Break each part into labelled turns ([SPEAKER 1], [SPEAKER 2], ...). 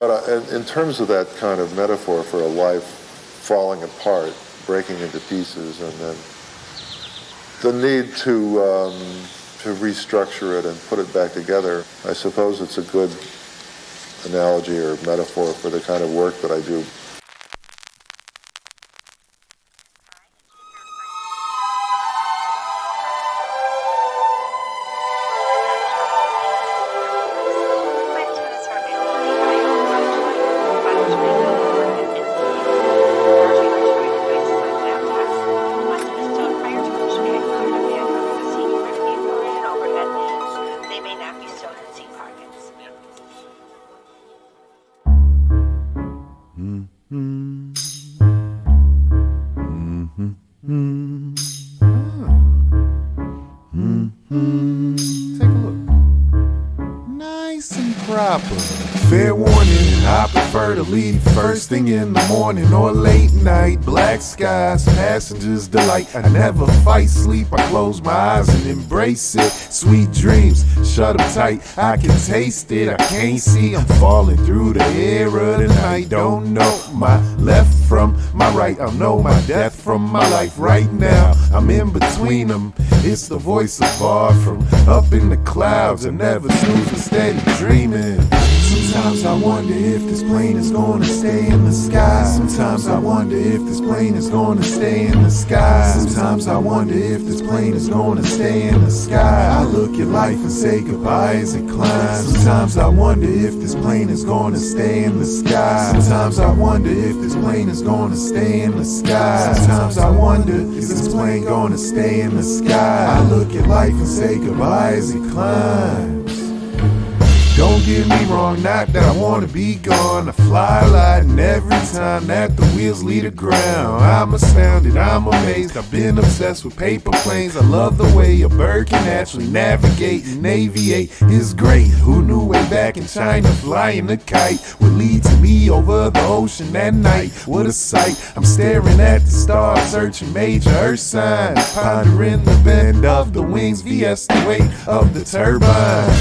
[SPEAKER 1] But in terms of that kind of metaphor for a life falling apart, breaking into pieces, and then the need to restructure it and put it back together, I suppose it's a good analogy or metaphor for the kind of work that I do.
[SPEAKER 2] Fair warning, I prefer to leave first thing in the morning or late night. Black skies, passengers delight. I never fight sleep, I close my eyes and embrace it. Sweet dreams, shut them tight, I can taste it. I can't see, I'm falling through the air of the night. Don't know my left from my right, I'll know my death from my life right now. I'm in between them, it's the voice of far from up in the clouds. I never snooze, but steady dreaming. Sometimes I wonder if this plane is gonna stay in the sky. Sometimes I wonder if this plane is gonna stay in the sky. Sometimes I wonder if this plane is gonna stay in the sky. I look at life and say goodbye as it climbs. Sometimes I wonder if this plane is gonna stay in the sky. Sometimes I wonder if this plane is gonna stay in the sky. Sometimes I wonder, is this plane gonna stay in the sky? I look at life and say goodbye as it climbs. Don't get me wrong, not that I wanna be gone. I fly a lot, and every time that the wheels leave the ground, I'm astounded, I'm amazed. I've been obsessed with paper planes. I love the way a bird can naturally navigate and aviate. It's great. Who knew way back in China flying a kite would lead to me over the ocean at night? What a sight. I'm staring at the stars, searching major earth signs, pondering the bend of the wings vs the weight of the turbine.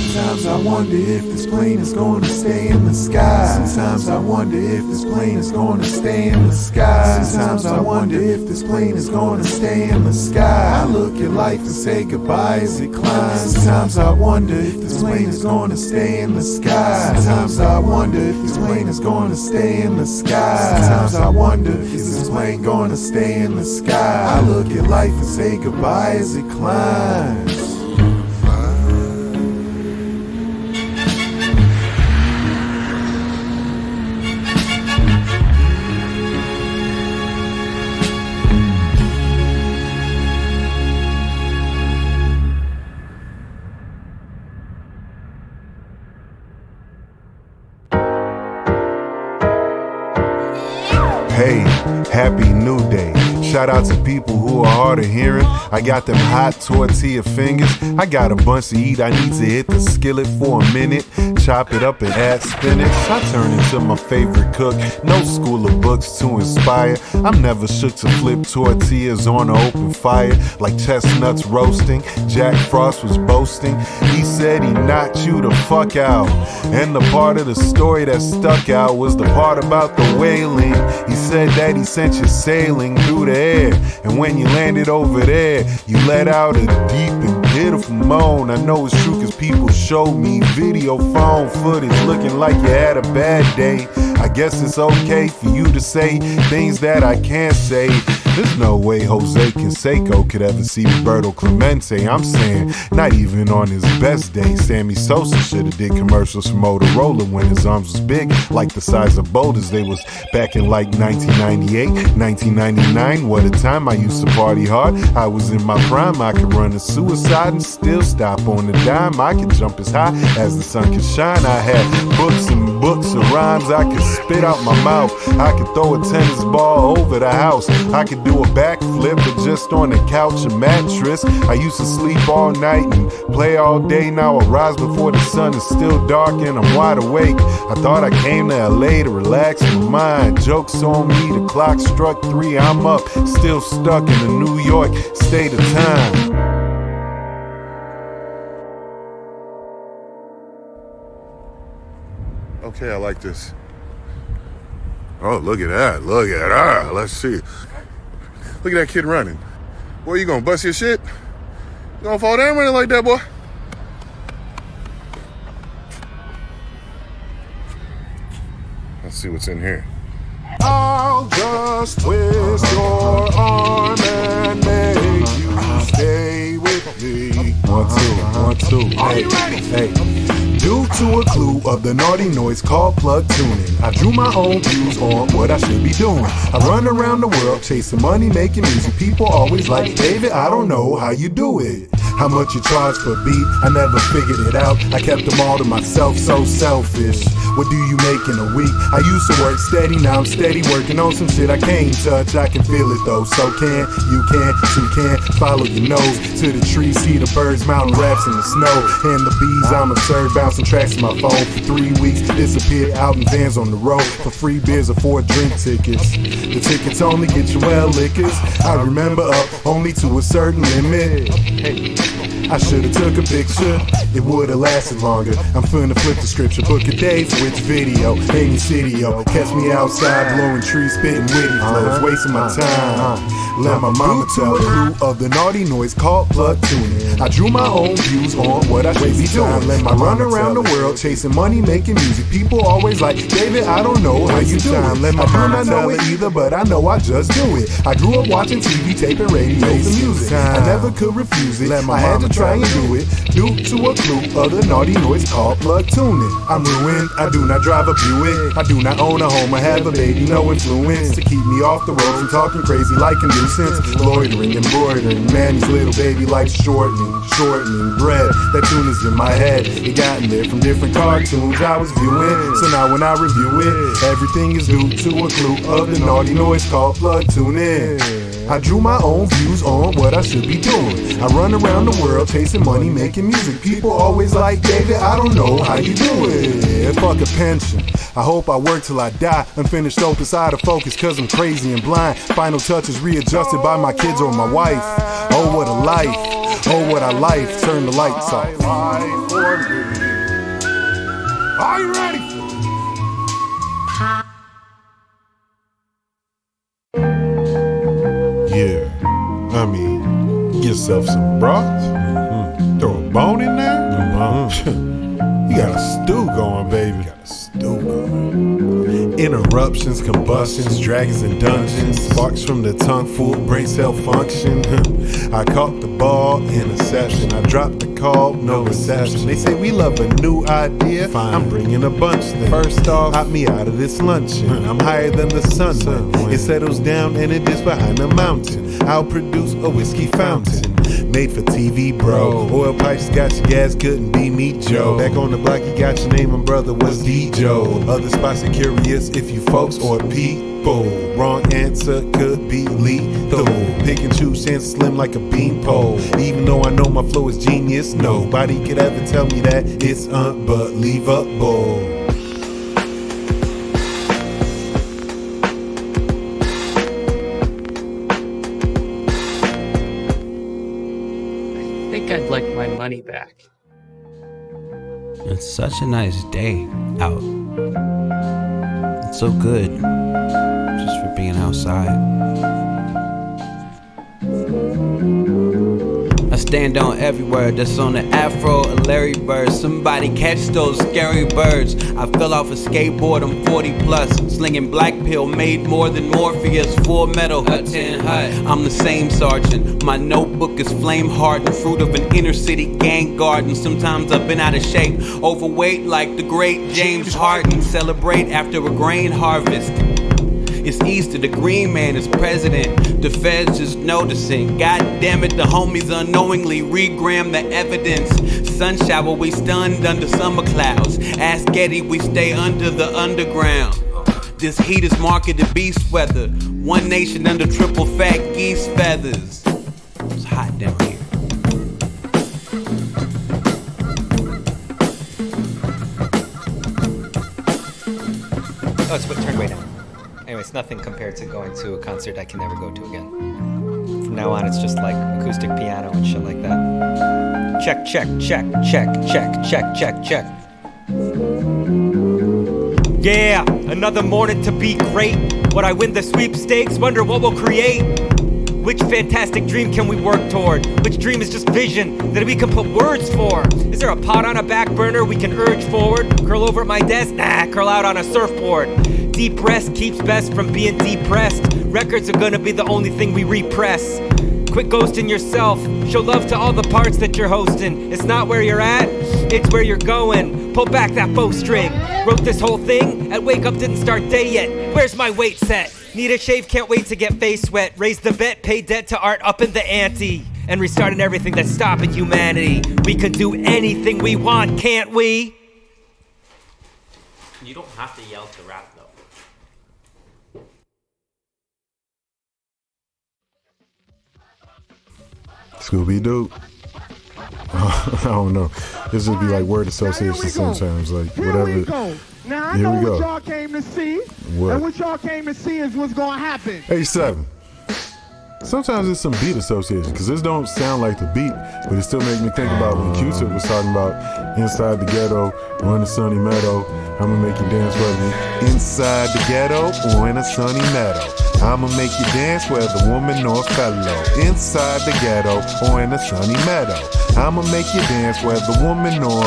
[SPEAKER 2] Sometimes I wonder if this plane is gonna stay in the sky. Sometimes I wonder if this plane is gonna stay in the sky. Sometimes I wonder if this plane is gonna stay in the sky. I look at life and say goodbye as it climbs. Sometimes I wonder if this plane is gonna stay in the sky. Sometimes I wonder if this plane is gonna stay in the sky. Sometimes I wonder, is this plane gonna stay in the sky? I look at life and say goodbye as it climbs. Hey, happy new day. Shout out to people who are hard of hearing. I got them hot tortilla fingers. I got a bunch to eat. I need to hit the skillet for a minute. Chop it up and add spinach. I turn into my favorite cook. No school of books to inspire. I'm never shook to flip tortillas on an open fire. Like chestnuts roasting. Jack Frost was boasting. He said he knocked you the fuck out. And the part of the story that stuck out was the part about the whaling. He said that he sent you sailing through the air, and when you landed over there, you let out a deep and pitiful moan. I know it's true cause people showed me video phone footage looking like you had a bad day. I guess it's okay for you to say things that I can't say. There's no way Jose Canseco could ever see Roberto Clemente. I'm saying, not even on his best day. Sammy Sosa should've did commercials for Motorola when his arms was big, like the size of boulders. They was back in like 1998, 1999. What a time, I used to party hard. I was in my prime, I could run a suicide and still stop on the dime. I could jump as high as the sun could shine. I had books and books of rhymes I could spit out my mouth. I could throw a tennis ball over the house. I could do a backflip, but just on the couch and mattress. I used to sleep all night and play all day. Now I rise before the sun is still dark and I'm wide awake. I thought I came to LA to relax my mind. Jokes on me, the clock struck 3. I'm up, still stuck in the New York state of time. Okay, I like this. Oh, look at that. Look at that. Let's see. Look at that kid running. Boy, you gonna bust your shit? You gonna fall down running like that, boy? Let's see what's in here. I'll just twist your arm and make you stay with me. 1, 2, 1, 2. Hey, hey. Due to a clue of the naughty noise called plug tuning, I drew my own views on what I should be doing. I run around the world chasing money, making music. People always like, David, I don't know how you do it. How much you charge for a beat, I never figured it out. I kept them all to myself, so selfish. What do you make in a week? I used to work steady, now I'm steady working on some shit I can't touch. I can feel it though, so can, you can, too can. Follow your nose to the tree, see the birds, mountain raps in the snow. And the bees I'm absurd, bouncing tracks in my phone. For 3 weeks, disappeared out in vans on the road. For free beers or 4 drink tickets. The tickets only get you well liquors. I remember up only to a certain limit. I should've took a picture, it would've lasted longer. I'm finna flip the scripture, book a day, switch video, any city, yo. Catch me outside, blowing trees, spitting witty flows, wasting my time. Let my mama tell the clue of the naughty noise called plug tuning. I drew my own views on what I should be doing. I run around the world chasing money, making music. People always like, David, I don't know how you do it. I do not know it either, but I know I just do it. I grew up watching TV, taping radios and music. I never could refuse it. I had to try and do it due to a clue of the naughty noise called plug tuning. I'm ruined, I do not drive a Buick. I do not own a home, I have a baby, no influence to keep me off the road from talking crazy like a nuisance. Loitering, embroidering, man, these little baby likes shortening bread. That tune is in my head, it got in there from different cartoons I was viewing. So now when I review it, everything is due to a clue of the naughty noise called plug tuning. I drew my own views on what I should be doing. I run around the world chasing money, making music. People always like, David, I don't know how you do it. Fuck a pension. I hope I work till I die. Unfinished opus out of focus cause I'm crazy and blind. Final touches readjusted by my kids or my wife. Oh, what a life. Oh, what a life. Turn the lights off. Are you ready for it? Yeah, I mean, get yourself some broth, throw a bone in there. You got a stew going, baby. You got a stew going. Interruptions, combustions, dragons and dungeons, sparks from the tongue, full brain cell function. I caught the ball, interception. I dropped the call, no reception. They say we love a new idea. Fine. I'm bringing a bunch then. First off, hop me out of this luncheon. I'm higher than the sun. It settles down and it is behind the mountain. I'll produce a whiskey fountain. Made for TV, bro. Oil pipes got your gas, couldn't be me, Joe. Back on the block, you got your name, and brother was D-Joe. Other spots are curious if you folks or people. Wrong answer could be lethal. Pick and choose, chance slim like a beanpole. Even though I know my flow is genius, nobody could ever tell me that it's unbelievable.
[SPEAKER 3] I'd like my money back.
[SPEAKER 4] It's such a nice day out. It's so good just for being outside. I stand on every word that's on the afro of Larry Bird. Somebody catch those scary birds. I fell off a skateboard, I'm 40 plus, slinging black pill, made more than Morpheus, full metal, hut 10 hut. I'm the same sergeant, my notebook is flame hardened, fruit of an inner city gang garden. Sometimes I've been out of shape, overweight like the great James Harden. Celebrate after a grain harvest. It's Easter, the green man is president. The feds just noticing. God damn it, the homies unknowingly regram the evidence. Sun shower, we stunned under summer clouds. Ask Getty, we stay under the underground. This heat is marketed beast weather. One nation under triple fat geese feathers. It's hot down here.
[SPEAKER 5] Oh, it's turned way down. Anyway, it's nothing compared to going to a concert I can never go to again. From now on, it's just like acoustic piano and shit like that. Check, check, check, check, check, check, check, check. Yeah, another morning to be great. Would I win the sweepstakes? Wonder what we'll create. Which fantastic dream can we work toward? Which dream is just vision that we can put words for? Is there a pot on a back burner we can urge forward? Curl over at my desk? Nah, curl out on a surfboard. Deep rest keeps best from being depressed. Records are gonna be the only thing we repress. Quit ghosting yourself. Show love to all the parts that you're hosting. It's not where you're at, it's where you're going. Pull back that bowstring. Wrote this whole thing at wake up, didn't start day yet. Where's my weight set? Need a shave, can't wait to get face wet. Raise the bet, pay debt to art, up in the ante. And restarting everything that's stopping humanity. We can do anything we want, can't we?
[SPEAKER 3] You don't have to yell to rap though.
[SPEAKER 2] Scooby-Doo. I don't know. This would be like word association sometimes, like whatever.
[SPEAKER 6] Here we go. Now I
[SPEAKER 2] Here
[SPEAKER 6] know
[SPEAKER 2] we
[SPEAKER 6] what
[SPEAKER 2] go.
[SPEAKER 6] y'all came to see.
[SPEAKER 2] What?
[SPEAKER 6] And what y'all came to see is what's gonna happen.
[SPEAKER 2] Hey, 7. Sometimes it's some beat association, because this don't sound like the beat, but it still makes me think about when Q-Tip was talking about inside the ghetto or in a sunny meadow. I'ma make you dance with me. Inside the ghetto or in a sunny meadow. I'ma make you dance whether woman or fellow. Inside the ghetto or in a sunny meadow. I'ma make you dance whether woman or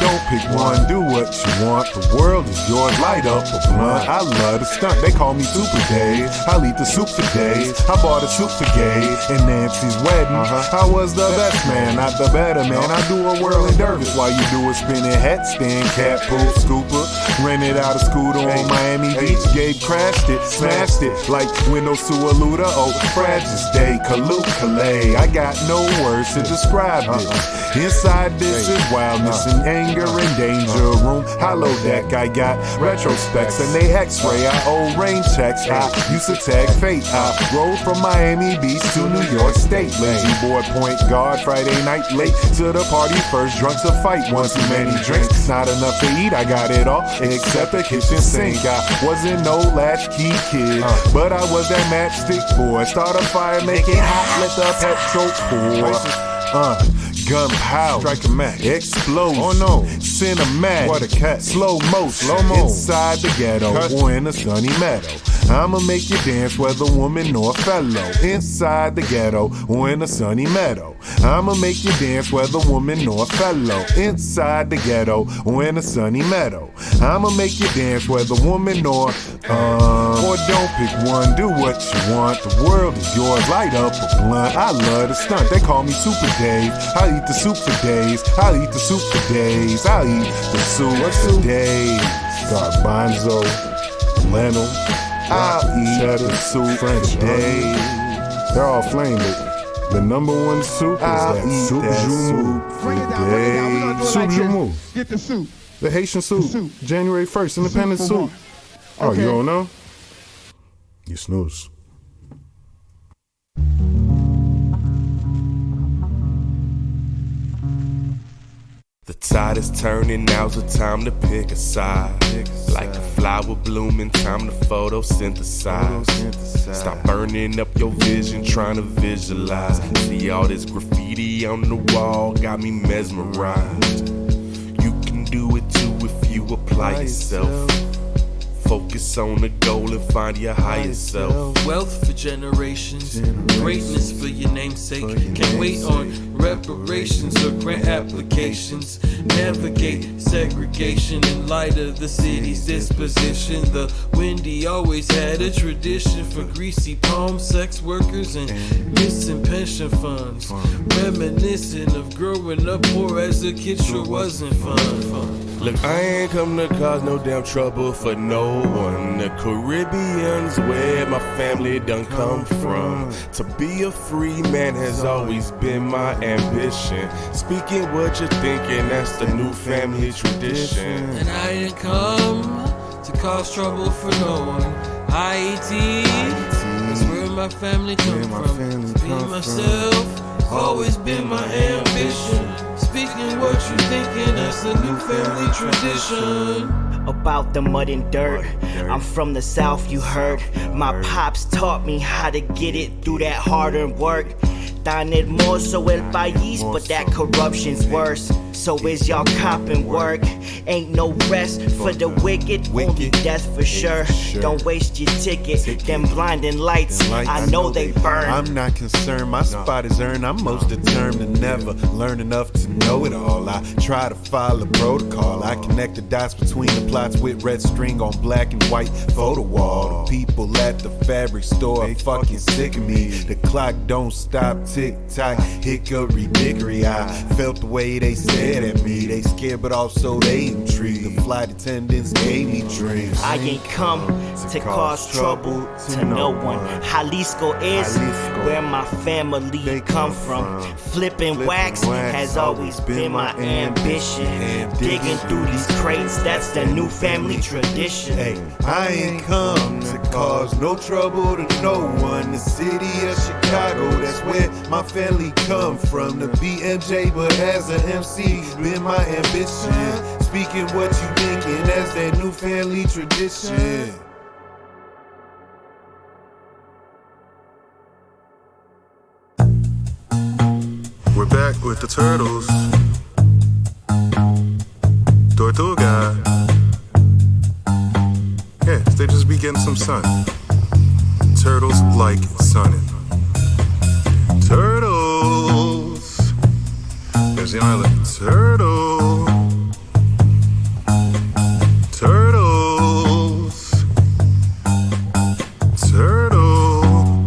[SPEAKER 2] don't pick one, do what you want. The world is yours, light up a blunt. I love the stunt, they call me Super Dave. I'll eat the soup for days. I bought a suit for Gay and Nancy's wedding. I was the best man, not the better man. I do a whirling dervish while you do a spinning headstand, cat pool scooper. Rented out a scooter on Miami Beach. Gabe crashed it, smashed it like windows to a Luda. Oh, Fragile Day, Kalu Calais. I got no words to describe it. Inside this is wildness and anger and danger room. Hollow deck, I got retrospects and they x-ray. I owe rain checks. I used to tag fate. I rode from Miami Beach to New York State. Lazy boy point guard, Friday night late to the party first. Drunk to fight, one too many drinks. Not enough to eat, I got it all except the kitchen sink. I wasn't no latchkey kid, but I was that matchstick boy. Start a fire, make it hot, let the petrol pour. Gunpowder, strike a match, explode. Oh no, cinematic, what a cat, slow motion, inside the ghetto or in a sunny meadow. I'ma make you dance whether woman or fellow. Inside the ghetto or in a sunny meadow. I'ma make you dance whether woman or fellow. Inside the ghetto or in a sunny meadow. I'ma make you dance whether woman or don't pick one, do what you want. The world is yours, light up a blunt. I love the stunt, they call me Super Dave. I'll eat the soup for days. I'll eat the soup for days. I'll eat the soup for days. Garbanzo, lentil. I'll eat the soup for days. They're all flamed. The number one soup is that SoupJoumou for days. SoupJoumou.
[SPEAKER 6] Get the soup.
[SPEAKER 2] The Haitian soup. January 1st, independent soup. Oh, you don't know? You snooze.
[SPEAKER 7] The tide is turning, now's the time to pick a side. Like a flower blooming, time to photosynthesize. Stop burning up your vision, trying to visualize. See all this graffiti on the wall, got me mesmerized. You can do it too if you apply yourself. Focus on the goal and find your higher self.
[SPEAKER 8] Wealth for generations, greatness for your namesake. Can't wait on reparations or grant applications. Navigate segregation in light of the city's disposition. The Windy always had a tradition for greasy palms, sex workers, and missing pension funds. Reminiscent of growing up poor as a kid sure wasn't fun.
[SPEAKER 7] Look, I ain't come to cause no damn trouble for no one. The Caribbean's where my family done come from. To be a free man has always been my ambition. Speaking what you're thinking, that's the new family tradition.
[SPEAKER 8] And I ain't come to cause trouble for no one. IET, that's where my family come from. To be myself, always been my ambition. Speaking what you thinking, that's a new family tradition.
[SPEAKER 9] About the mud and dirt, I'm from the south, you heard. My pops taught me how to get it through that hard-earned work. Tan hermoso el país, but that corruption's worse. So is y'all copping work? Ain't no rest for the wicked, only death for sure. Don't waste your ticket, them blinding lights, I know they burn.
[SPEAKER 2] I'm not concerned, my spot is earned. I'm most determined to never learn enough to know it all. I try to follow protocol. I connect the dots between the plots with red string on black and white photo wall. The people at the fabric store are fucking sick of me. The clock don't stop, tick tock, hickory dickory. I felt the way they stared at me. They scared but also they intrigued. The flight attendants gave me dreams.
[SPEAKER 9] I ain't come to cause trouble to no one. Jalisco is where my family come from. Flipping wax has always been my ambition. Digging through these crates, that's the new family tradition.
[SPEAKER 2] Hey, I ain't come to cause no trouble to no one. The city of Chicago, that's where my family come from. To be MJ, but as an MC, been my ambition. Speaking what you thinking, that's that new family tradition.
[SPEAKER 10] We're back with the turtles. Tortuga. Yes, they just be getting some sun. Turtles like sunning. Turtles. There's the island. Turtle. Turtles. Turtle.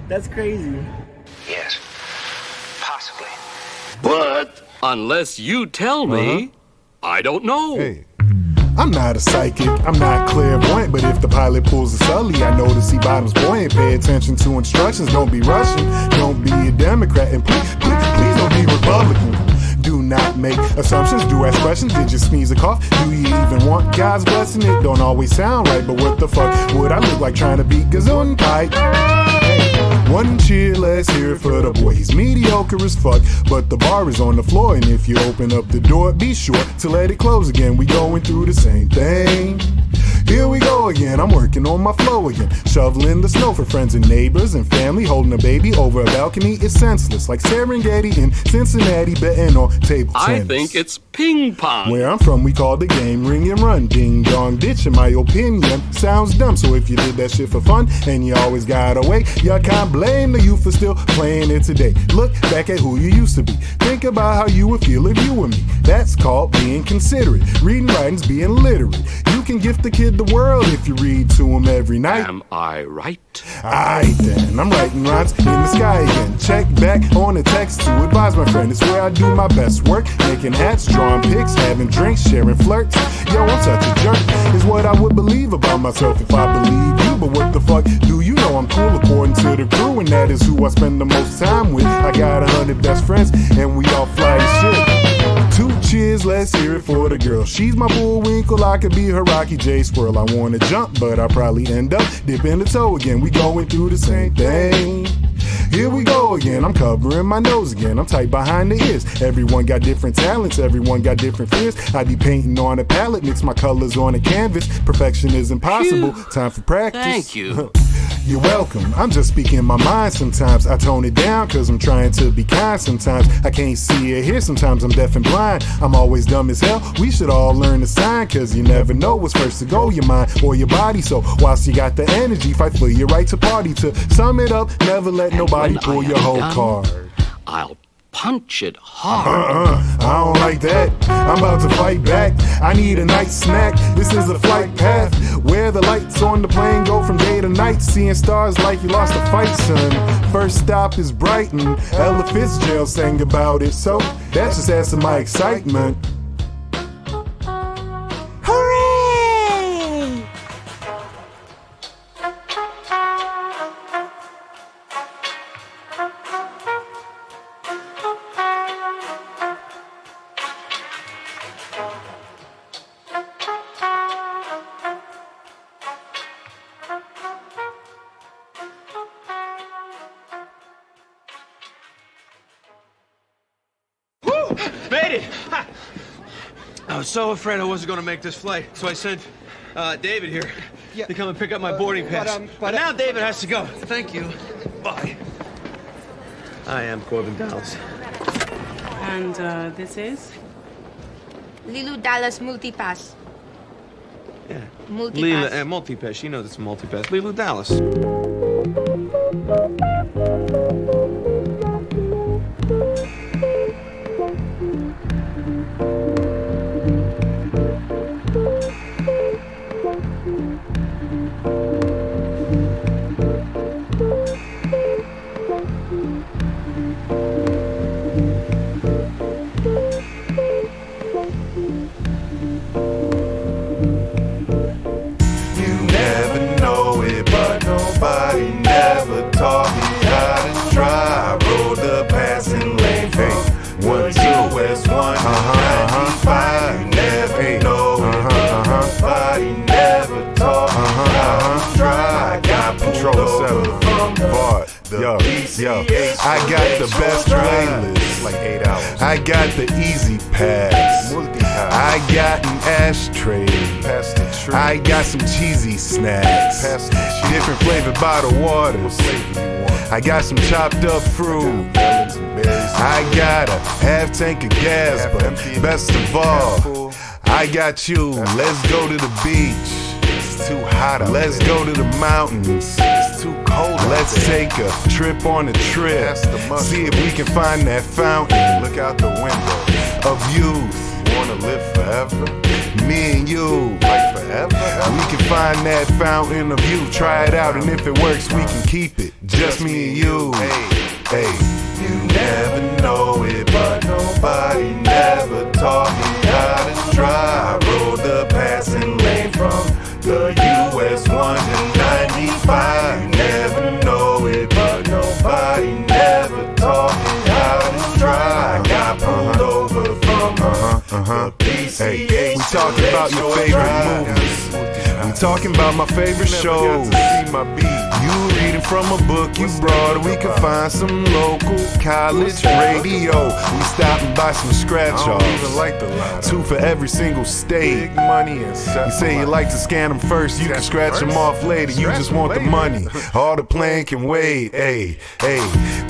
[SPEAKER 9] That's crazy.
[SPEAKER 11] Yes, possibly.
[SPEAKER 12] But unless you tell me, I don't know.
[SPEAKER 2] Hey. I'm not a psychic, I'm not clairvoyant, but if the pilot pulls a Sully, I know the sea bottom's buoyant. Pay attention to instructions, don't be Russian, don't be a Democrat, and please don't be Republican. Do not make assumptions, do ask questions. Did you sneeze or cough? Do you even want God's blessing? It don't always sound right, but what the fuck would I look like trying to beat Gesundheit? Hey, one cheer, let's hear it for the boy. He's mediocre as fuck, but the bar is on the floor, and if you open up the door, be sure to let it close again. We going through the same thing. Here we go again, I'm working on my flow again. Shoveling the snow for friends and neighbors and family. Holding a baby over a balcony is senseless. Like Serengeti in Cincinnati, betting on table tennis.
[SPEAKER 12] I think it's ping pong.
[SPEAKER 2] Where I'm from, we call the game ring and run. Ding dong ditch, in my opinion, sounds dumb. So if you did that shit for fun and you always got away, you can't blame the youth for still playing it today. Look back at who you used to be. Think about how you would feel if you were me. That's called being considerate. Reading, writing's being literate. You can gift the kid the world if you read to him every night.
[SPEAKER 12] Am I right?
[SPEAKER 2] Aight then, I'm writing rhymes in the sky again. Check back on the text to advise my friend. It's where I do my best work. Making hats, drawing pics, having drinks, sharing flirts. Yo, I'm such a jerk, is what I would believe about myself if I believe you. But what the fuck do you know? I'm cool according to the crew, and that is who I spend the most time with. I got 100 best friends, and we all fly as shit. 2 cheers, let's hear it for the girl. She's my Bullwinkle, I could be her Rocky J Squirrel. I wanna jump, but I probably end up dipping the toe again. We going through the same thing. Here we go again, I'm covering my nose again. I'm tight behind the ears. Everyone got different talents, everyone got different fears. I be painting on a palette, mix my colors on a canvas. Perfection is impossible, time for practice.
[SPEAKER 12] Thank you.
[SPEAKER 2] You're welcome, I'm just speaking my mind sometimes. I tone it down cause I'm trying to be kind sometimes. I can't see or hear, sometimes I'm deaf and blind. I'm always dumb as hell, we should all learn to sign. Cause you never know what's first to go, your mind or your body. So whilst you got the energy, fight for your right to party. To sum it up, never let nobody pull your whole card.
[SPEAKER 12] I'll punch it hard.
[SPEAKER 2] I don't like that. I'm about to fight back. I need a nice snack. This is a flight path where the lights on the plane go from day to night. Seeing stars like you lost a fight, son. First stop is Brighton. Ella Fitzgerald sang about it, so that's just adds to my excitement.
[SPEAKER 9] Hooray!
[SPEAKER 13] Made it! Ha! I was so afraid I wasn't going to make this flight, so I sent David here to come and pick up my boarding pass. But now David has to go. Thank you. Bye. I am Corbin Dallas.
[SPEAKER 14] And this is?
[SPEAKER 15] LeelooDallasMultipass.
[SPEAKER 13] Yeah.
[SPEAKER 15] Multipass.
[SPEAKER 13] Multipass. She knows it's a multipass. Leeloo Dallas.
[SPEAKER 2] Nobody never taught me how to drive. Rode the passing lane from 1 to West 195. You never know it, but nobody never taught me how to drive. Got pulled over from the PCH. I got the best playlist, like 8 hours. I got the easy pass. I got an ashtray. I got some cheesy snacks. Different flavored bottled waters. I got some chopped up fruit. I got a half tank of gas, but best of all, I got you. Let's go to the beach. It's too hot out. Let's go to the mountains. It's too cold. Let's take a trip on a trip. See if we can find that fountain. Look out the window of youth. Wanna live forever? Me and you, like forever? We can find that fountain of youth. Try it out, and if it works, we can keep it. Just me and you. Hey, you never know it, but nobody never taught me how to drive. Rode the passing lane from the US 1 to 95. You never know it, but nobody never taught me how to drive. Got pulled over from the PCH. Hey, we talking about your favorite movies. We talking about my favorite shows. You reading from a book you brought. We can find some local college radio. We stopping by some scratch-offs. 2 for every single state. You say you like to scan them first. You can scratch them off later. You just want the money. All the plan can wait. Hey,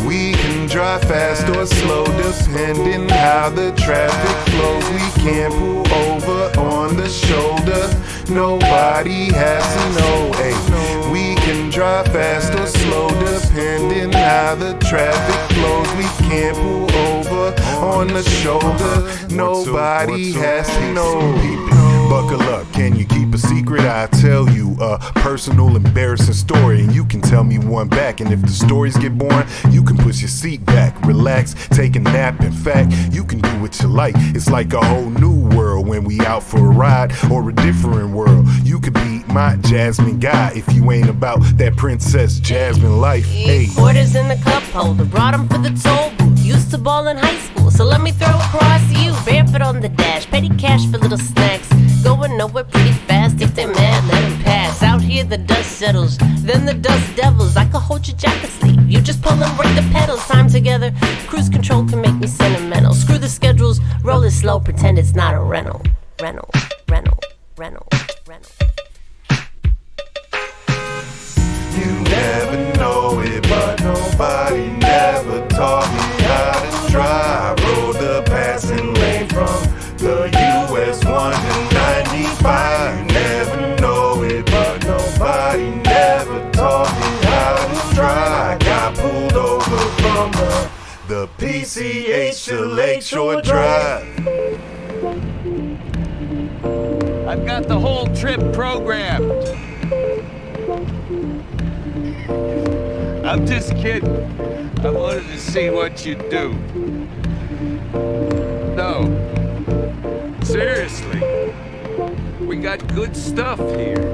[SPEAKER 2] we can drive fast or slow depending how the traffic flows. We can't pull over on the shoulder. Nobody has to know. Hey, we can drive fast or slow depending how the traffic flows. We can't pull over on the shoulder. Nobody has to know. Buckle up, can you keep a secret? I tell you a personal embarrassing story, and you can tell me one back. And if the stories get boring, you can push your seat back, relax, take a nap. In fact, you can do what you like. It's like a whole new world when we out for a ride, or a different world. You could be my Jasmine guy if you ain't about that Princess Jasmine life. Hey,
[SPEAKER 16] quarters in the cup holder, brought them for the toll booth. Used to ball in high school, so let me throw across you. Barefoot on the dash, petty cash for little snacks. Going nowhere pretty fast. If they're mad, let them pass. Out here the dust settles, then the dust devils. I could hold your jacket sleeve, you just pull and break the pedals. Time together, cruise control can make me sentimental. Screw the schedules, roll it slow, pretend it's not a rental.
[SPEAKER 2] You never know it, but nobody never taught me how to drive. Rode the passing lane from the US 1 to 95. You never know it, but nobody never taught me how to drive. Got pulled over from the PCH to Lakeshore Drive.
[SPEAKER 17] I've got the whole trip programmed. I'm just kidding. I wanted to see what you'd do. No. Seriously. We got good stuff here.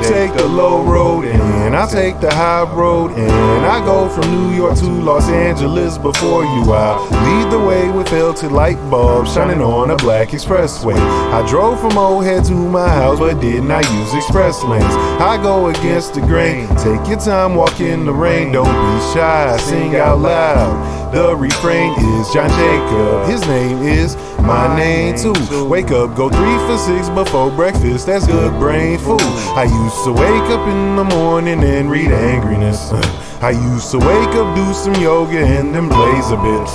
[SPEAKER 2] Take the low road and And I take the high road and I go from New York to Los Angeles. Before you, I lead the way with filtered light bulbs shining on a black expressway. I drove from Old Head to my house, but did not use express lanes. I go against the grain. Take your time, walk in the rain. Don't be shy, sing out loud. The refrain is John Jacob. His name is my name too. Wake up, go 3 for 6 before breakfast. That's good brain food. I used to wake up in the morning and read angriness. I used to wake up, do some yoga and then blaze a bit.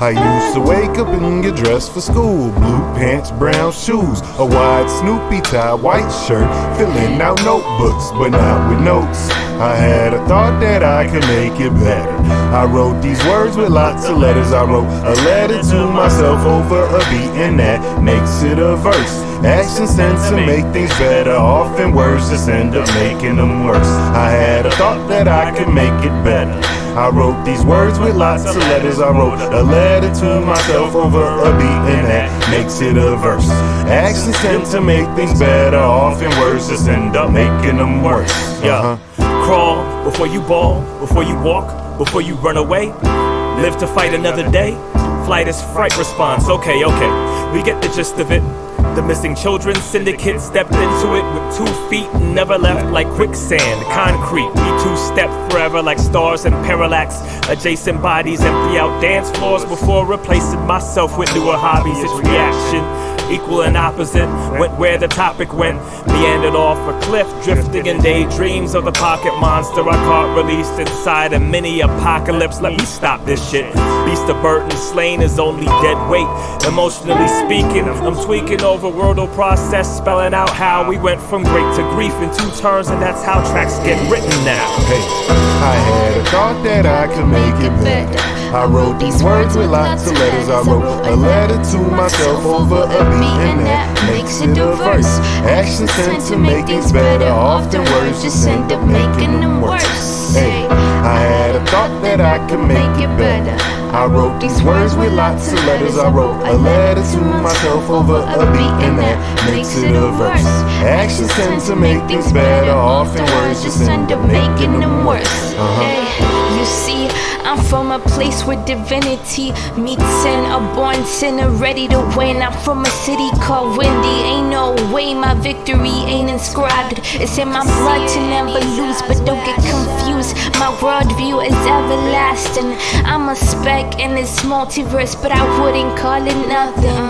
[SPEAKER 2] I used to wake up and get dressed for school. Blue pants, brown shoes, a wide Snoopy tie, white shirt, filling out notebooks, but not with notes. I had a thought that I could make it better. I wrote these words with lots of letters. I wrote a letter to myself over a beat, and that makes it a verse. Actions tend to make things better. Often words just end up making them worse. I had a thought that I could make it better. I wrote these words with lots of letters. I wrote a letter to myself over a beat, and that makes it a verse. Actions tend to make things better. Often words just end up making them worse.
[SPEAKER 15] Yeah. Crawl before you bawl, before you walk, before you run away. Live to fight another day. Flight is fright response. Okay, we get the gist of it. The missing children syndicate stepped into it with 2 feet and never left like quicksand, concrete. We 2-step forever like stars and parallax. Adjacent bodies empty out dance floors before replacing myself with newer hobbies. It's reaction, equal and opposite. Went where the topic went, meandered off a cliff, drifting in daydreams of the pocket monster I caught released inside a mini apocalypse. Let me stop this shit. Beast of burden slain is only dead weight. Emotionally speaking, I'm tweaking over wordle process, spelling out how we went from great to grief in 2 turns, and that's how tracks get written now.
[SPEAKER 2] Hey, I had a thought that I could make it better. I wrote these words with lots of letters. I wrote a letter to myself over a beat, and that makes it a verse. Actions tend to make things better. Often words just end up making them worse. Hey, I had a thought that I could make it better. I wrote these words with lots of letters. I wrote a letter to myself over a beat, and that makes it a verse. Actions tend to make things better. Often words just end up making them worse.
[SPEAKER 18] You see, I'm from a place where divinity meets sin, a born sinner ready to win. I'm from a city called Windy. Ain't no way my victory ain't inscribed. It's in my blood to never lose, but don't get confused. My worldview is everlasting. I'm a speck in this multiverse, but I wouldn't call it nothing.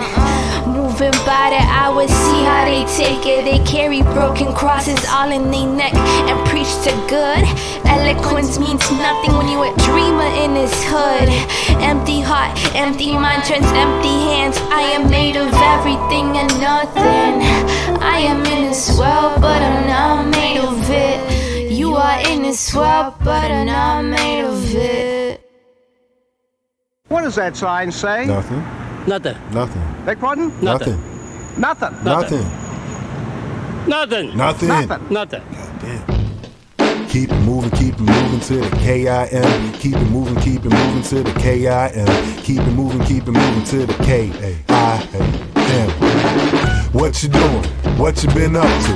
[SPEAKER 18] Moving by the hours, see how they take it. They carry broken crosses all in their neck and preach to good. Eloquence means nothing when you a dreamer in this hood. Empty heart, empty mind turns empty hands. I am made of everything and nothing. I am in this world, but I'm not made of it. You are in this world, but I'm not made of it.
[SPEAKER 19] What does that sign say?
[SPEAKER 2] Nothing.
[SPEAKER 17] Nothing.
[SPEAKER 2] Nothing.
[SPEAKER 19] Beg pardon?
[SPEAKER 2] Nothing.
[SPEAKER 19] Nothing.
[SPEAKER 2] Nothing.
[SPEAKER 17] Nothing.
[SPEAKER 2] Nothing.
[SPEAKER 17] Nothing.
[SPEAKER 2] Keep it moving to the K-I-M. Keep it moving to the K-I-M. Keep it moving to the K-A-I-M. What you doing? What you been up to?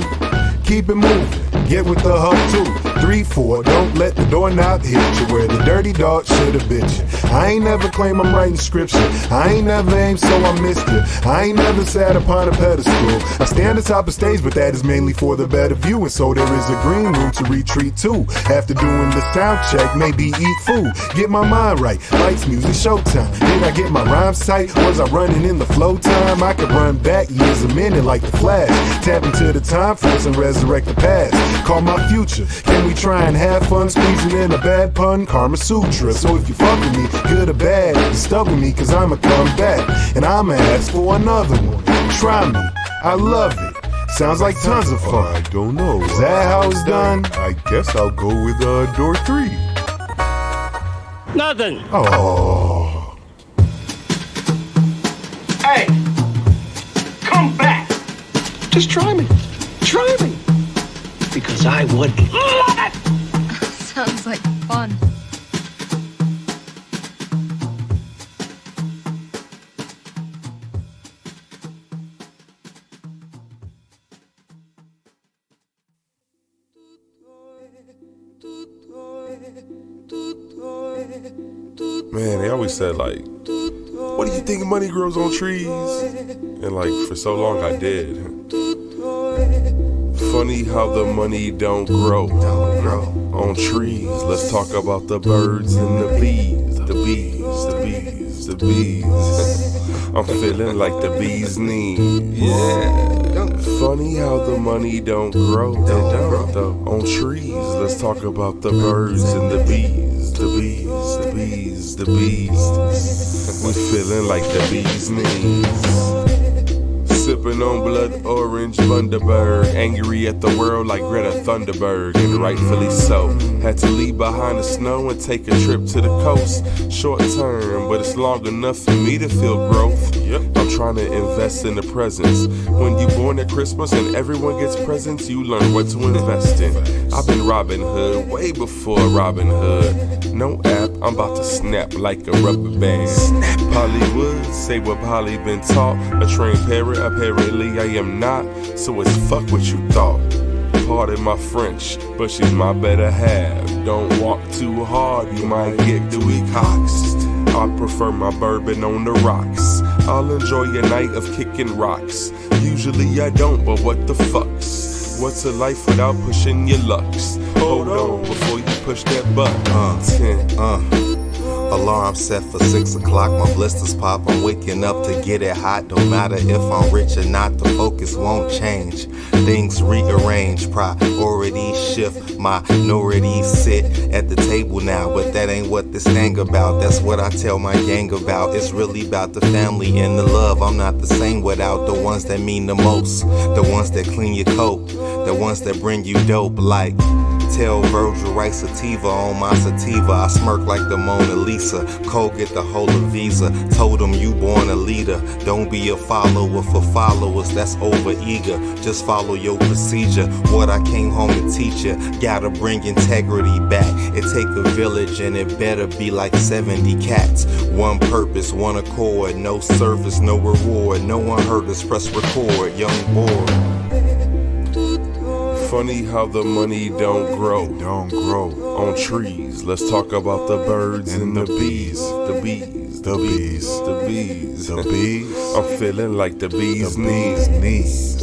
[SPEAKER 2] Keep it moving, get with the hub too. 3-4, don't let the doorknob hit you where the dirty dog should've bit you. I ain't never claim I'm writing scripture. I ain't never aimed so I missed you. I ain't never sat upon a pedestal. I stand atop a stage, but that is mainly for the better view. And so there is a green room to retreat to. After doing the sound check, maybe eat food. Get my mind right, lights, music, showtime. Did I get my rhymes tight? Was I running in the flow time? I could run back years a minute like the Flash. Tap into the time force and resurrect the past. Call my future. Can we try and have fun squeezing in a bad pun? Karma Sutra. So if you fuck with me, good or bad, you stuck with me cause I'ma come back. And I'ma ask for another one. Try me. I love it. Sounds like tons of fun.
[SPEAKER 10] I don't know.
[SPEAKER 2] Is that how it's done?
[SPEAKER 10] I guess I'll go with door 3.
[SPEAKER 17] Nothing.
[SPEAKER 2] Oh.
[SPEAKER 17] Hey, come back. Just try me. Try me. Because I would love it.
[SPEAKER 20] Sounds like fun.
[SPEAKER 7] Man, they always said like, what do you think money grows on trees? And like for so long I did. Funny how the money don't grow on trees. Let's talk about the birds and the bees, the bees, the bees, the bees. I'm feeling like the BeesKnees. Yeah. Funny how the money don't grow on trees. Let's talk about the birds and the bees, the bees, the bees, the bees. We feeling like the BeesKnees. Sipping on blood orange Thunderbird. Angry at the world like Greta Thunberg, and rightfully so. Had to leave behind the snow and take a trip to the coast. Short term, but it's long enough for me to feel growth. I'm trying to invest in the presents. When you born at Christmas and everyone gets presents, you learn what to invest in. I've been Robin Hood way before Robin Hood. No app, I'm about to snap like a rubber band. Hollywood, say what Polly been taught. A trained parrot, apparently I am not. So it's fuck what you thought. Pardon my French, but she's my better half. Don't walk too hard, you might get Dewey Cox. I prefer my bourbon on the rocks. I'll enjoy a night of kicking rocks. Usually I don't, but what the fucks? What's a life without pushing your lucks? Hold on before you push that button.
[SPEAKER 21] Alarm set for 6 o'clock, my blisters pop. I'm waking up to get it hot. Don't matter if I'm rich or not, the focus won't change. Things rearrange, priorities shift. Minorities sit at the table now, but that ain't what this thing about. That's what I tell my gang about. It's really about the family and the love. I'm not the same without the ones that mean the most. The ones that clean your coat, the ones that bring you dope like. Tell Virgil write sativa on my sativa. I smirk like the Mona Lisa. Cole get the whole of Visa. Told him you born a leader. Don't be a follower for followers that's over eager. Just follow your procedure. What I came home to teach you. Gotta bring integrity back. It take a village and it better be like 70 cats. One purpose, one accord. No service, no reward. No one heard us, press record. Young boy.
[SPEAKER 7] Funny how the money don't grow on trees. Let's talk about the birds and the bees, the bees, the bees, the bees, the bees. I'm feeling like the BeesKnees.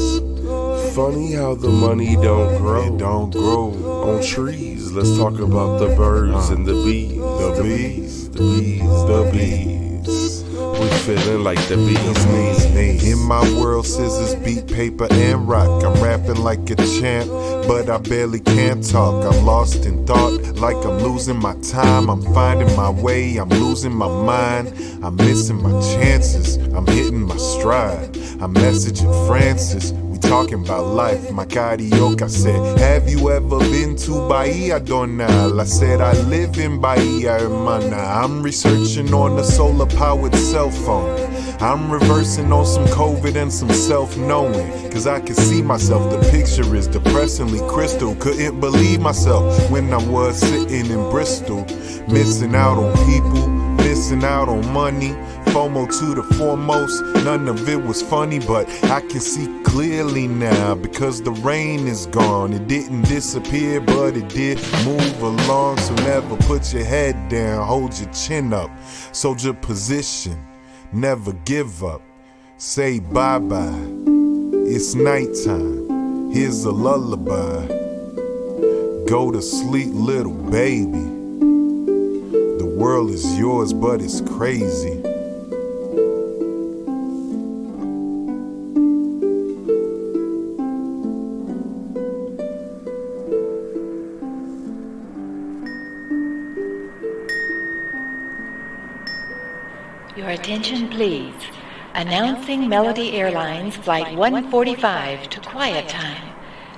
[SPEAKER 7] Funny how the money don't grow on trees. Let's talk about the birds and the bees, the bees, the bees, the bees. We feeling like the BeesKnees.
[SPEAKER 2] In my world, scissors beat paper and rock. I'm rapping like a champ, but I barely can talk. I'm lost in thought, like I'm losing my time. I'm finding my way, I'm losing my mind. I'm missing my chances, I'm hitting my stride. I'm messaging Francis, we talking about life. My karaoke said, have you ever been to Bahia, Donal? I said, I live in Bahia, hermana. I'm researching on a solar-powered cell phone. I'm reversing on some COVID and some self-knowing. Cause I can see myself, the picture is depressingly crystal. Couldn't believe myself when I was sitting in Bristol. Missing out on people, missing out on money. FOMO to the foremost, none of it was funny, but I can see clearly now because the rain is gone. It didn't disappear, but it did move along. So never put your head down, hold your chin up, soldier position, never give up, say bye-bye. It's nighttime, here's a lullaby. Go to sleep, little baby. The world is yours, but it's crazy.
[SPEAKER 22] Your attention, please. Announcing Melody Airlines Flight 145 to quiet time.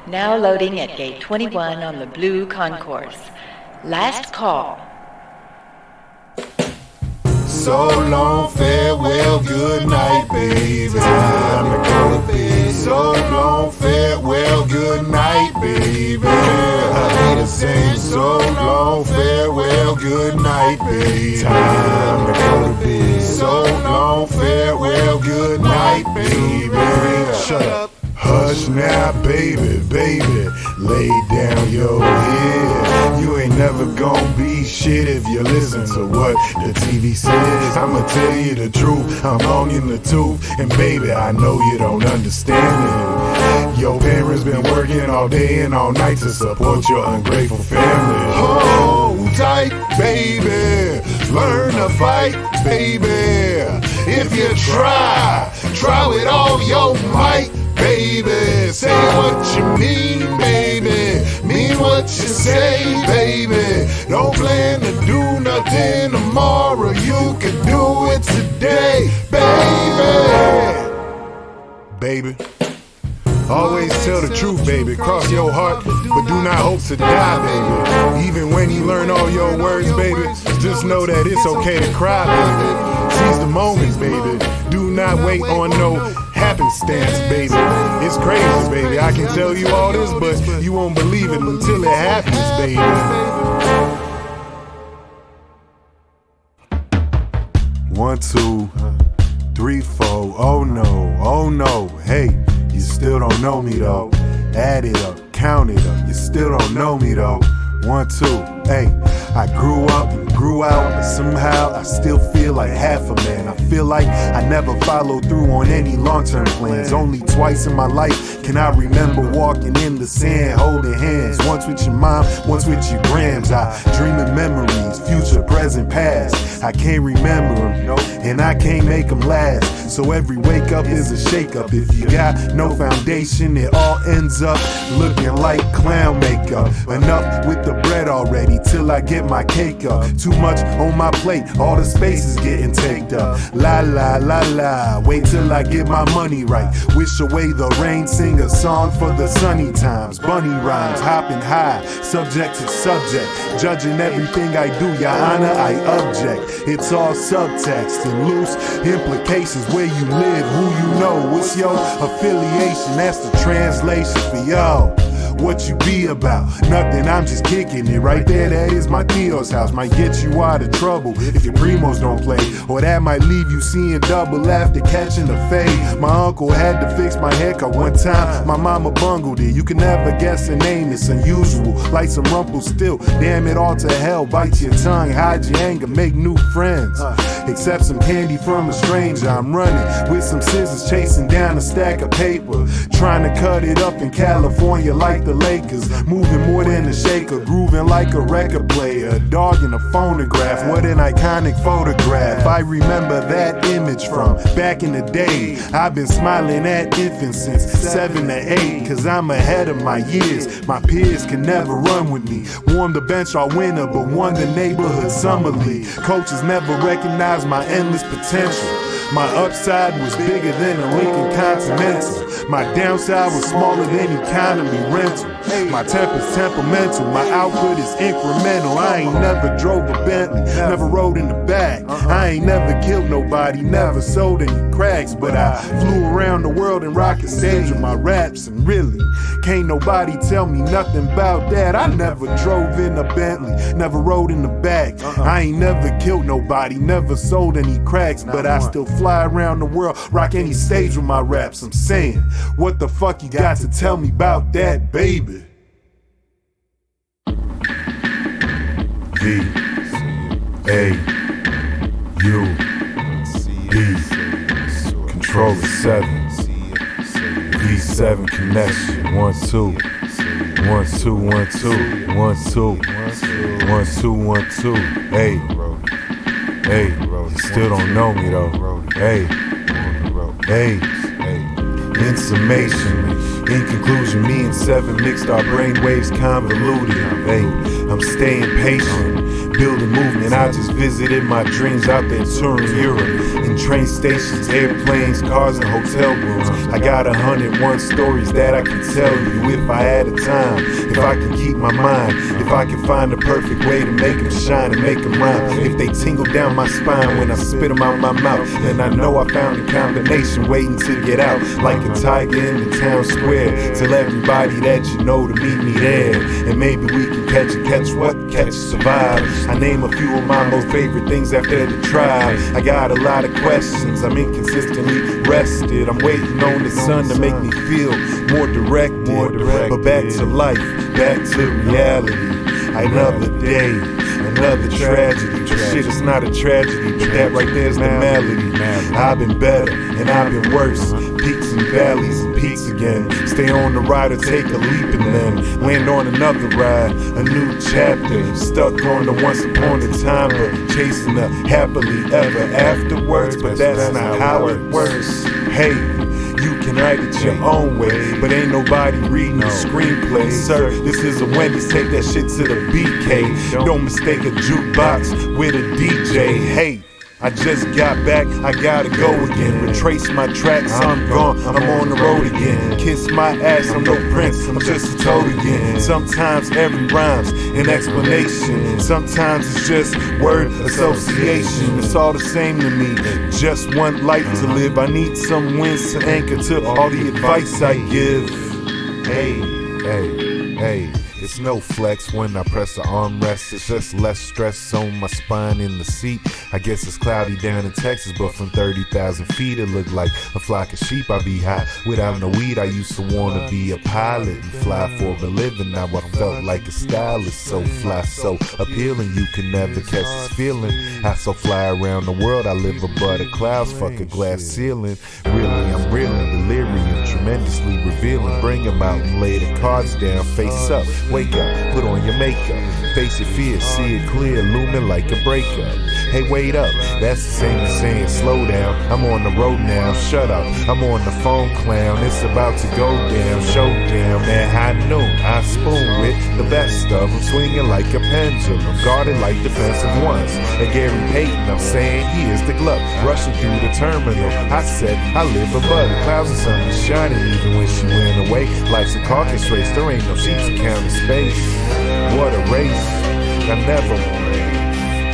[SPEAKER 22] Now loading at Gate 21 on the Blue Concourse. Last call.
[SPEAKER 2] So long, farewell, good night, baby. Time to go to bed. So long, farewell, good night, baby. I need to say so long, farewell, good night, baby. Time to go to bed. So long, farewell, good night, baby. Shut up. Hush now, baby, baby. Lay down your head. You never gonna be shit if you listen to what the TV says. I'ma tell you the truth, I'm long in the tooth, and baby, I know you don't understand it. Your parents been working all day and all night to support your ungrateful family. Hold tight, baby, learn to fight, baby. If you try with all your might, baby. Say what you mean, baby. Mean what you say, baby. Don't plan to do nothing tomorrow. You can do it today, baby. Baby. Always tell the truth, baby. Cross your heart, but do not hope to die, baby. Even when you learn all your words, baby, just know that it's okay to cry, baby. Seize the moment, baby. Do not wait on no happenstance, baby. It's crazy, baby. I can tell you all this, but you won't believe it until it happens, baby. 1, 2, 3, 4. Oh no, hey. You still don't know me though. Add it up, count it up. You still don't know me though. 1, 2, hey. I grew up and grew out, but somehow I still feel like half a man. I feel like I never followed through on any long-term plans. Only twice in my life can I remember walking in the sand, holding hands. Once with your mom, once with your grams. I dream of memories, future, present, past. I can't remember them, and I can't make them last. So every wake up is a shake up. If you got no foundation, it all ends up looking like clown makeup. Enough with the bread already till I get my cake up. Too much on my plate, all the space is getting taken up. La la la la, wait till I get my money right. Wish away the rain, sing a song for the sunny times. Bunny rhymes, hopping high, subject to subject. Judging everything I do, your honor, I object. It's all subtext and loose implications. Where you live, who you know, what's your affiliation? That's the translation for y'all. What you be about? Nothing, I'm just kicking it. Right there, that is my Theo's house. Might get you out of trouble if your primos don't play. Or that might leave you seeing double after catching a fade. My uncle had to fix my haircut one time. My mama bungled it. You can never guess a name, it's unusual. Like some rumple still. Damn it all to hell. Bite your tongue, hide your anger, make new friends. Accept some candy from a stranger. I'm running with some scissors, chasing down a stack of paper. Trying to cut it up in California like the Lakers, moving more than a shaker, grooving like a record player, a dog in a phonograph. What an iconic photograph. I remember that image from back in the day. I've been smiling at infants since 7 to 8, cause I'm ahead of my years. My peers can never run with me. Warm the bench all winter, but won the neighborhood summer league. Coaches never recognized my endless potential. My upside was bigger than a Lincoln Continental. My downside was smaller than economy rental. My temper's temperamental, my output is incremental. I ain't never drove a Bentley, never rode in the back. I ain't never killed nobody, never sold any cracks. But I flew around the world and rocked the stage with my raps. And really, can't nobody tell me nothing about that. I never drove in a Bentley, never rode in the back. I ain't never killed nobody, never sold any cracks. But I still fly around the world, rock any stage with my raps. I'm saying, what the fuck you got to tell me about that, baby? V-A-U-D Controller 7 V7 connection 1 2 1 2 1 2 1 2 1 2 1 2. Hey, hey, you still don't know me though. Hey, hey. In summation, in conclusion, me and 7 mixed our brainwaves convoluted. Hey, I'm staying patient, building movement. I just visited my dreams out there touring Europe. In train stations, airplanes, cars, and hotel rooms. I got 101 stories that I can tell you if I had the time. If I can keep my mind, if I can find the perfect way to make them shine and make them rhyme. If they tingle down my spine when I spit them out my mouth, then I know I found a combination waiting to get out. Like a tiger in the town square. Tell everybody that you know to meet me there. And maybe we can catch what? Catch survive. I name a few of my most favorite things after the tribe. I got a lot of questions, I'm inconsistently rested. I'm waiting on the sun to make me feel more directed. But back to life, back to reality. I Another day, another tragedy. Shit, it's not a tragedy, but that right there's the melody. I've been better and I've been worse. Peaks and valleys and peaks again. Stay on the ride or take a leap and then land on another ride. A new chapter, stuck on the once upon a time, but chasing the happily ever afterwards. But that's not how it works. Hey, you can write it your own way, but ain't nobody reading the screenplay. Sir, this is a Wendy's, take that shit to the BK. Don't mistake a jukebox with a DJ. Hey, I just got back, I gotta go again. Retrace my tracks, I'm gone, I'm on the road again. Kiss my ass, I'm no prince, I'm just a toad again. Sometimes every rhyme's an explanation. Sometimes it's just word association. It's all the same to me, just one life to live. I need some wins to anchor to all the advice I give. Hey, hey, hey. It's no flex when I press the armrest. It's just less stress on my spine in the seat. I guess it's cloudy down in Texas, but from 30,000 feet it looked like a flock of sheep. I be high without no weed. I used to wanna be a pilot and fly for a living. Now I felt like a stylist, so fly, so appealing. You can never catch this feeling. I so fly around the world. I live above the clouds, fuck a glass ceiling. Really, I'm reeling, delirium, tremendously revealing. Bring 'em out and lay the cards down, face up. Wake up, put on your makeup, face your fears, see it clear, looming like a breakup. Hey, wait up, that's the same as saying slow down. I'm on the road now, shut up, I'm on the phone, clown. It's about to go down, showdown at high noon. I spoon with the best of them, swinging like a pendulum, guarded like defensive ones. And Gary Payton, I'm saying he is the glove, rushing through the terminal. I said I live above the clouds, the sun is shining even when she went away. Life's a carcass race, there ain't no sheep to count in space. What a race, I never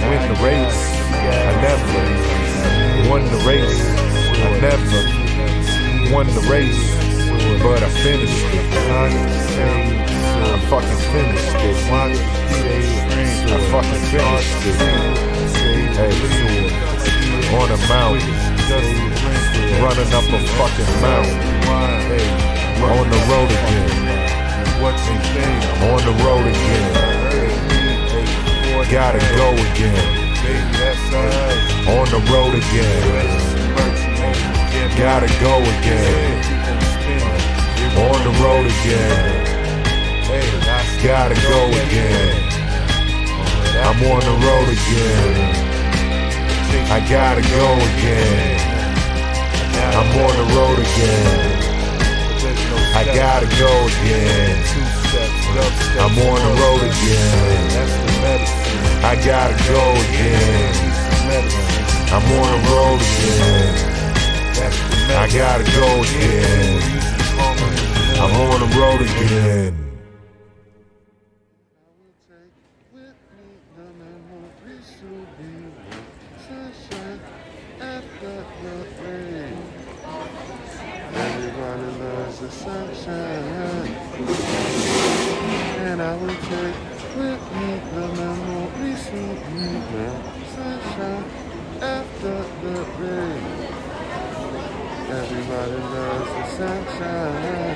[SPEAKER 2] win the race. I never won the race. I never won the race, but I finished it. I fucking finished it. I fucking finished it. Hey, on a mountain, running up a fucking mountain. Hey, on the road again. On the road again. Gotta go again. On the road again. Gotta go again. On the road again. Gotta go again. I'm on the road again. I gotta go again. I'm on the road again. I gotta go again. I'm on the road again. I gotta go again. I'm on the road again. I gotta go again. I'm on the road again.
[SPEAKER 1] Everybody loves the sunshine, and I will take with me the memories of me, the sunshine after the rain. Everybody loves the sunshine,